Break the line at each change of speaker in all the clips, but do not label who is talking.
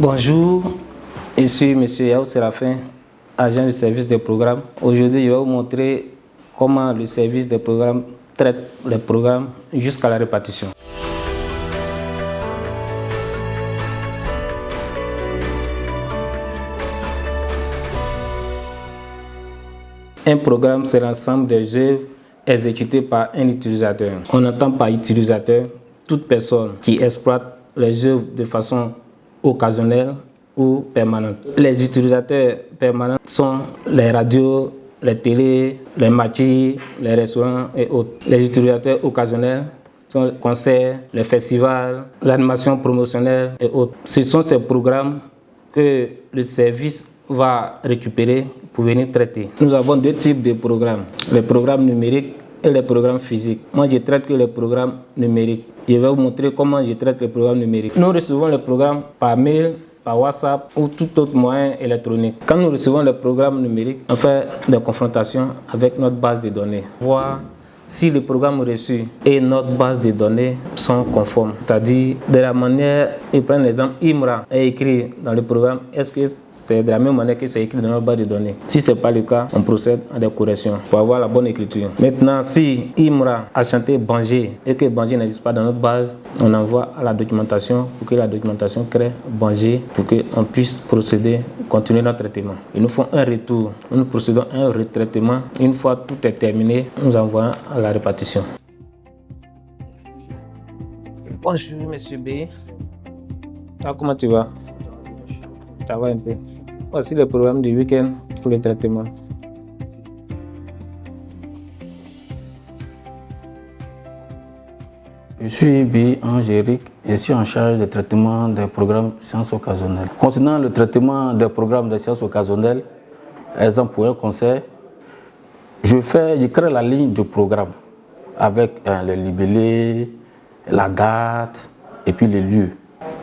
Bonjour, je suis M. Yao Séraphin, agent du service des programmes. Aujourd'hui, je vais vous montrer comment le service des programmes traite les programmes jusqu'à la répartition. Un programme, c'est l'ensemble des œuvres exécutées par un utilisateur. On entend par utilisateur toute personne qui exploite les œuvres de façon occasionnelle ou permanente. Les utilisateurs permanents sont les radios, les télés, les matchs, les restaurants et autres. Les utilisateurs occasionnels sont les concerts, les festivals, l'animation promotionnelle et autres. Ce sont ces programmes que le service va récupérer pour venir traiter. Nous avons deux types de programmes, les programmes numériques et les programmes physiques. Moi, je traite que les programmes numériques. Je vais vous montrer comment je traite les programmes numériques. Nous recevons les programmes par mail, par WhatsApp ou tout autre moyen électronique. Quand nous recevons les programmes numériques, on fait des confrontations avec notre base de données. Voir si le programme reçu et notre base de données sont conformes. C'est-à-dire, de la manière, je prends l'exemple, IMRA est écrit dans le programme, est-ce que c'est de la même manière que c'est écrit dans notre base de données? Si ce n'est pas le cas, on procède à des corrections pour avoir la bonne écriture. Maintenant, si IMRA a chanté Banger et que Banger n'existe pas dans notre base, on envoie à la documentation pour que la documentation crée Banger pour qu'on puisse procéder, continuer notre traitement. Ils nous font un retour, nous procédons à un retraitement. Une fois tout est terminé, nous envoyons à la répartition. Bonjour Monsieur B. Ah, comment tu vas? Ça va un peu. Voici le programme du week-end pour le traitement.
Je suis B. Angérique, je suis en charge du traitement des programmes sciences occasionnelles. Concernant le traitement des programmes de sciences occasionnelles, exemple pour un concert, je crée la ligne de programme avec le libellé, la date et puis les lieux.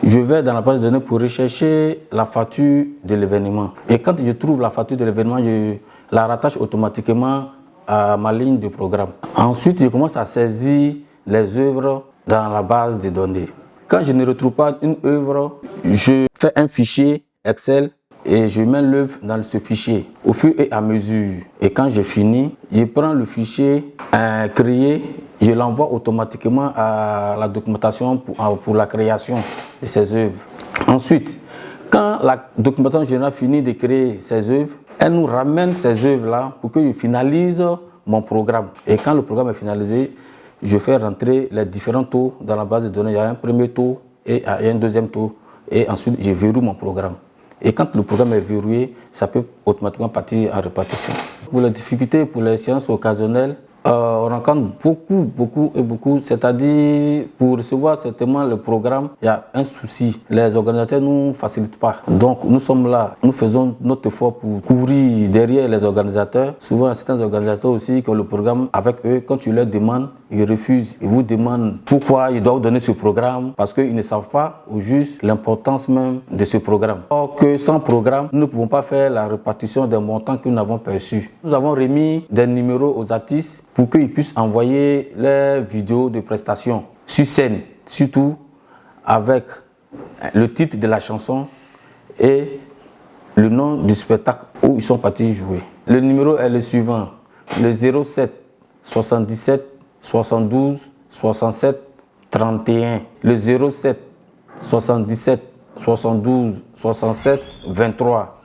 Je vais dans la base de données pour rechercher la facture de l'événement. Et quand je trouve la facture de l'événement, je la rattache automatiquement à ma ligne de programme. Ensuite, je commence à saisir les œuvres dans la base de données. Quand je ne retrouve pas une œuvre, je fais un fichier Excel et je mets l'œuvre dans ce fichier au fur et à mesure. Et quand j'ai fini, je prends le fichier créé, je l'envoie automatiquement à la documentation pour la création de ces œuvres. Ensuite, quand la documentation générale finit de créer ces œuvres, elle nous ramène ces œuvres-là pour que je finalise mon programme. Et quand le programme est finalisé, je fais rentrer les différents taux dans la base de données. Il y a un premier taux et un deuxième taux. Et ensuite, je verrouille mon programme. Et quand le programme est verrouillé, ça peut automatiquement partir en répartition. Pour les difficultés pour les séances occasionnelles, on rencontre beaucoup. C'est-à-dire, pour recevoir certainement le programme, il y a un souci. Les organisateurs ne nous facilitent pas. Donc, nous sommes là, nous faisons notre effort pour courir derrière les organisateurs. Souvent, certains organisateurs aussi qui ont le programme avec eux, quand tu leur demandes, ils refusent. Ils vous demandent pourquoi ils doivent donner ce programme, parce qu'ils ne savent pas au juste l'importance même de ce programme. Or que sans programme, nous ne pouvons pas faire la répartition des montants que nous avons perçus. Nous avons remis des numéros aux artistes pour qu'ils puissent envoyer leurs vidéos de prestations sur scène, surtout avec le titre de la chanson et le nom du spectacle où ils sont partis jouer. Le numéro est le suivant, le 07 77 72 67 31, le 07 77 72 67 23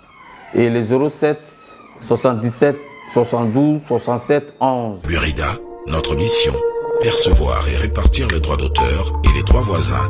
et le 07 77 72 67 11.
Burida, notre mission, percevoir et répartir les droits d'auteur et les droits voisins